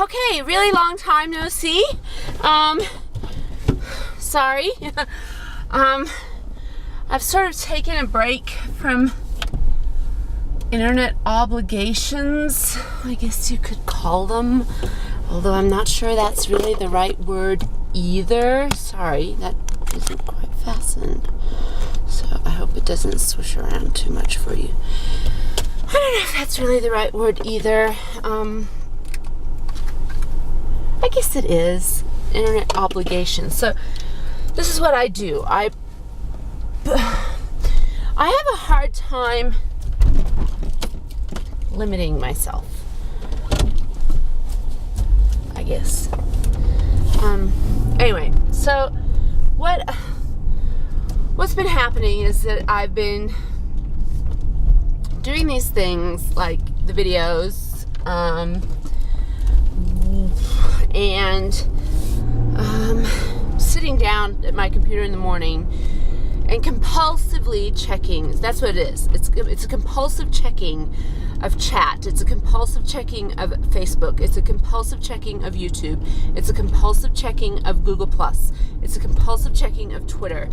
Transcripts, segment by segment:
Okay, really long time no see. Sorry. I've sort of taken a break from internet obligations, I guess you could call them, although I'm not sure that's really the right word either. Sorry, that isn't quite fastened, so I hope it doesn't swish around too much for you. I don't know if that's really the right word either. I guess it is. Internet obligations. So this is what I do. I have a hard time limiting myself, I guess. Anyway, so what's been happening is that I've been doing these things like the videos, and sitting down at my computer in the morning and compulsively checking. That's what it is. It's a compulsive checking of chat. It's a compulsive checking of Facebook. It's a compulsive checking of YouTube. It's a compulsive checking of Google+. It's a compulsive checking of Twitter.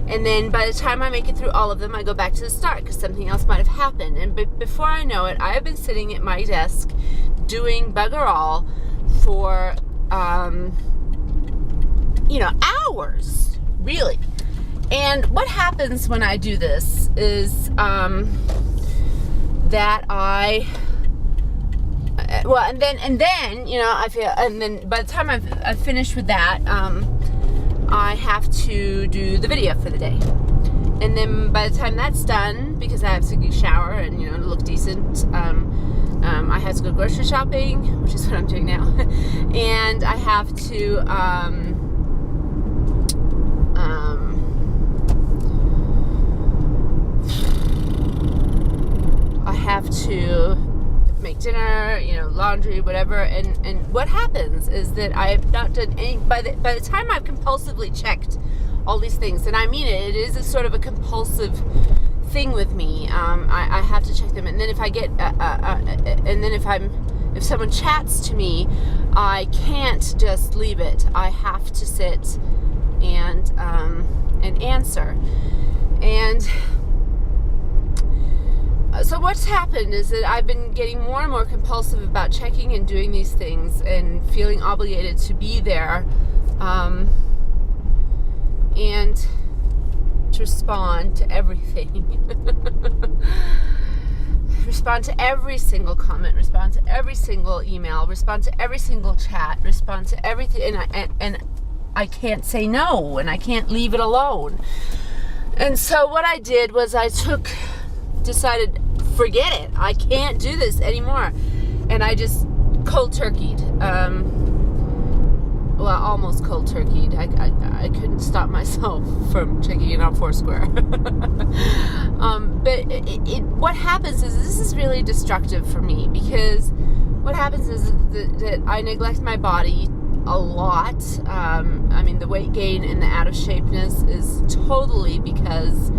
And then by the time I make it through all of them, I go back to the start because something else might have happened. And before I know it, I have been sitting at my desk doing bugger all for hours, really. And what happens when I do this is that I feel, and then by the time I've finished with that, I have to do the video for the day. And then by the time that's done, because I have to shower and look decent, I have to go grocery shopping, which is what I'm doing now, and I have to make dinner, laundry, whatever. And what happens is that I have not done any. By the time I've compulsively checked all these things, and I mean it is a sort of a compulsive thing with me. I have to check them, and then if I get, and then if someone chats to me, I can't just leave it. I have to sit and answer. And so what's happened is that I've been getting more and more compulsive about checking and doing these things and feeling obligated to be there, and to respond to everything. Respond to every single comment, respond to every single email, respond to every single chat, respond to everything, and I can't say no, and I can't leave it alone. And so what I did was decided, forget it, I can't do this anymore. And I just cold turkeyed. Almost cold turkeyed. I couldn't stop myself from checking it on Foursquare. But what happens is this is really destructive for me, because what happens is that I neglect my body a lot. The weight gain and the out of shapeness is totally because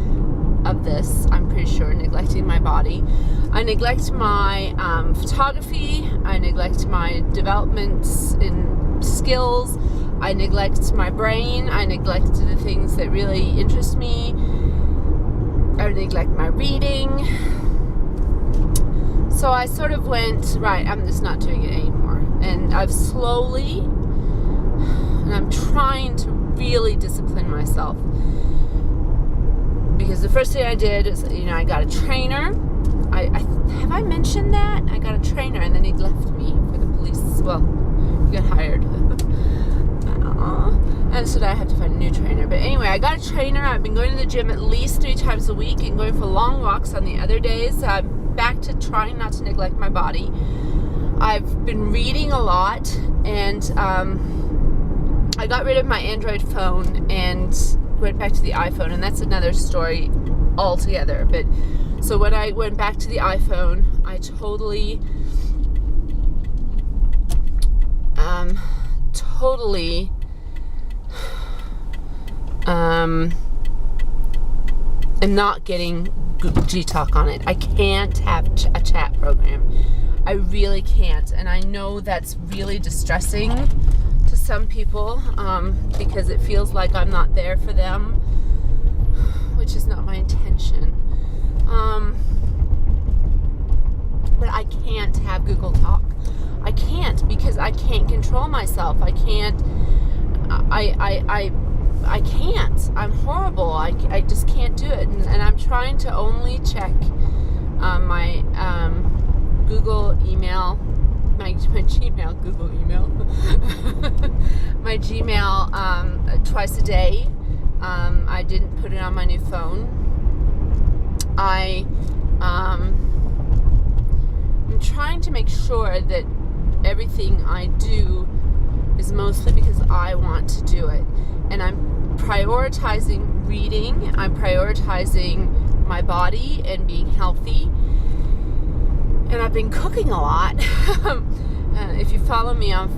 of this. I'm pretty sure, neglecting my body. I neglect my photography. I neglect my developments in skills. I neglect my brain. I neglect the things that really interest me. I neglect my reading. So I sort of went, right, I'm just not doing it anymore. And I've slowly, and I'm trying to really discipline myself. Because the first thing I did is, I got a trainer. Have I mentioned that? I got a trainer, and then he left me for the police. Well, he got hired. And so I have to find a new trainer. But anyway, I got a trainer. I've been going to the gym at least 3 times a week and going for long walks on the other days. I'm back to trying not to neglect my body. I've been reading a lot, and I got rid of my Android phone and went back to the iPhone, and that's another story altogether. But So when I went back to the iPhone, I totally am not getting Gtalk on it. I can't have a chat program. I really can't. And I know that's really distressing to some people, because it feels like I'm not there for them, which is not my intention. But I can't have Google Talk. I can't, because I can't control myself. I can't. I can't. I'm horrible. I just can't do it. And I'm trying to only check my Google email, my Gmail, Google email, my Gmail twice a day. I didn't put it on my new phone. I'm trying to make sure that everything I do is mostly because I want to do it. And I'm prioritizing reading, I'm prioritizing my body and being healthy. And I've been cooking a lot. If you follow me on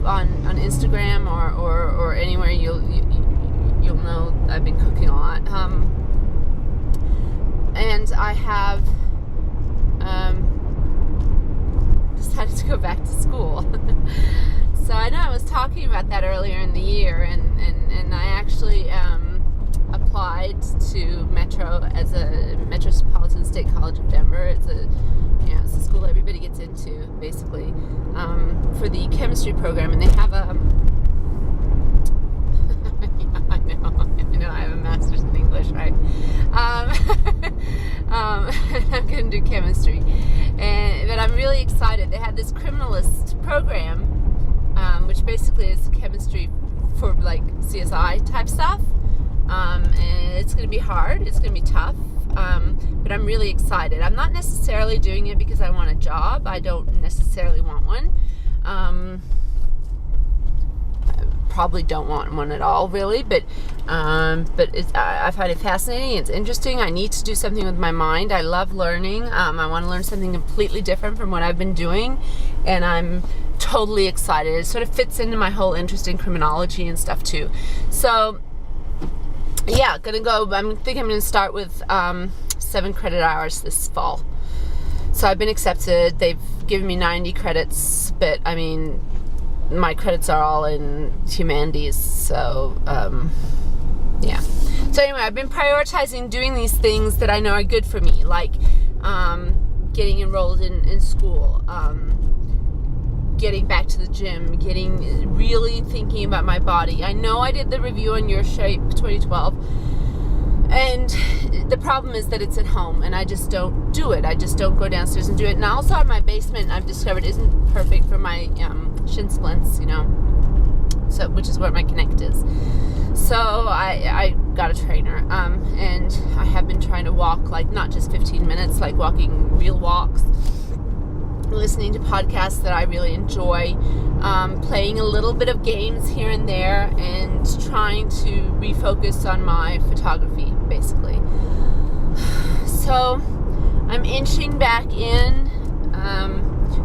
Instagram or anywhere, you'll know I've been cooking a lot. And I have decided to go back to school. So I know I was talking about that earlier in the year, and I actually applied to Metro as a Metropolitan State College of Denver. It's a school everybody gets into, basically, for the chemistry program, and they have a I know I have a master's in English, right? I'm going to do chemistry, but I'm really excited. They had this criminalist program, which basically is chemistry for like CSI type stuff, and it's going to be hard. It's going to be tough, but I'm really excited. I'm not necessarily doing it because I want a job. I don't necessarily want one. Probably don't want one at all, really, but I find it fascinating. It's interesting. I need to do something with my mind. I love learning. I want to learn something completely different from what I've been doing, and I'm totally excited. It sort of fits into my whole interest in criminology and stuff too. So yeah, gonna go. I think I'm gonna start with 7 credit hours this fall. So I've been accepted. They've given me 90 credits, but I mean, my credits are all in humanities, so yeah. So anyway, I've been prioritizing doing these things that I know are good for me, like getting enrolled in school, getting back to the gym, really thinking about my body. I know I did the review on Your Shape 2012, and the problem is that it's at home, and I just don't do it. I just don't go downstairs and do it. And also, my basement, I've discovered, isn't perfect for my shin splints, so which is where my Connect is. So I got a trainer, and I have been trying to walk, like not just 15 minutes, like walking real walks, listening to podcasts that I really enjoy, playing a little bit of games here and there, and trying to refocus on my photography, basically. So I'm inching back in,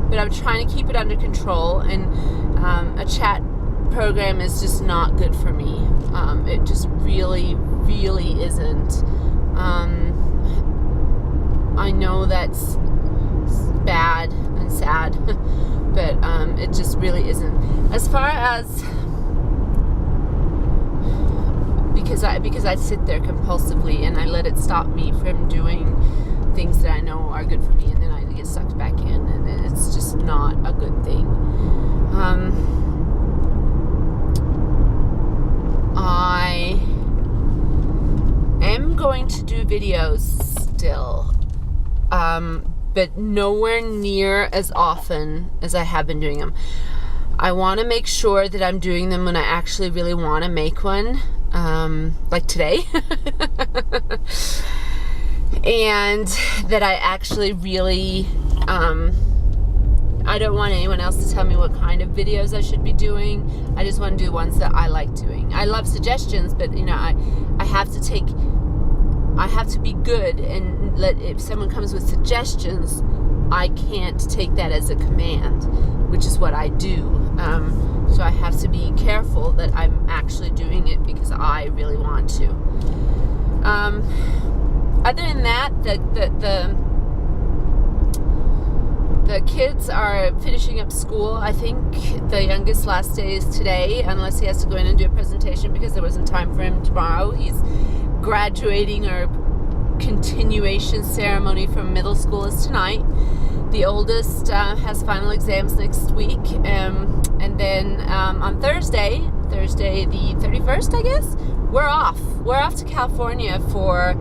but I'm trying to keep it under control, and a chat program is just not good for me. It just really, really isn't. I know that's bad and sad, but it just really isn't. As far as because I sit there compulsively and I let it stop me from doing things that I know are good for me, and then I get sucked back in, and it's just not a good thing. I am going to do videos still, but nowhere near as often as I have been doing them. I want to make sure that I'm doing them when I actually really want to make one, like today, and that I actually really, I don't want anyone else to tell me what kind of videos I should be doing. I just want to do ones that I like doing. I love suggestions, but I have to take I have to be good, and if someone comes with suggestions, I can't take that as a command, which is what I do. So I have to be careful that I'm actually doing it because I really want to. Other than that, the kids are finishing up school. I think the youngest last day is today, unless he has to go in and do a presentation because there wasn't time for him tomorrow. He's graduating, or continuation ceremony from middle school is tonight. The oldest has final exams next week, and then on Thursday the 31st, I guess, we're off to California for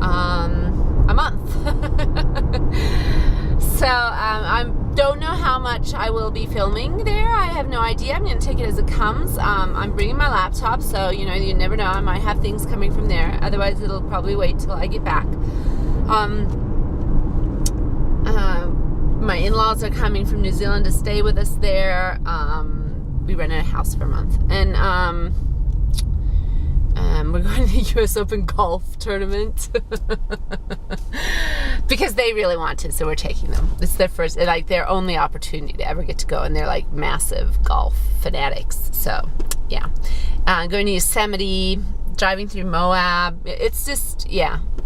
a month. So I don't know how much I will be filming there. I have no idea. I'm going to take it as it comes. I'm bringing my laptop, so you never know. I might have things coming from there. Otherwise, it'll probably wait till I get back. My in-laws are coming from New Zealand to stay with us there. We rented a house for a month, and we're going to the U.S. Open golf tournament because they really want to, so we're taking them. It's their first, their only opportunity to ever get to go, and they're like massive golf fanatics. So, yeah. Going to Yosemite, driving through Moab. It's just,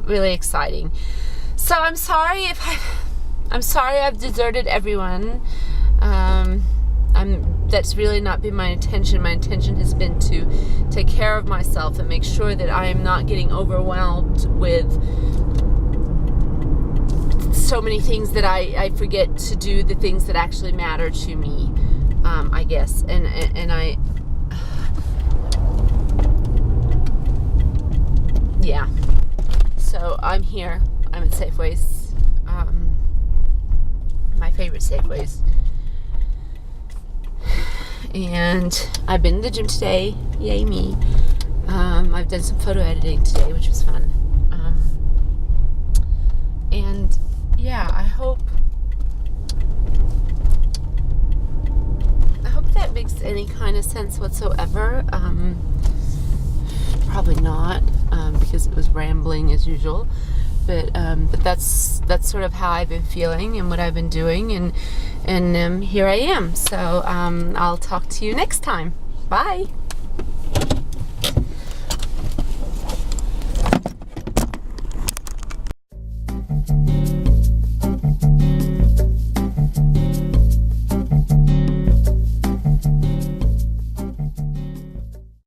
really exciting. So I'm sorry I've deserted everyone. That's really not been my intention. My intention has been to take care of myself and make sure that I am not getting overwhelmed with so many things that I forget to do the things that actually matter to me, I guess. And I, so I'm here. I'm at Safeway's, my favorite Safeway's. And I've been to the gym today. Yay me. I've done some photo editing today, which was fun. And I hope that makes any kind of sense whatsoever. Probably not, because it was rambling as usual. But that's sort of how I've been feeling and what I've been doing, and here I am. So I'll talk to you next time. Bye.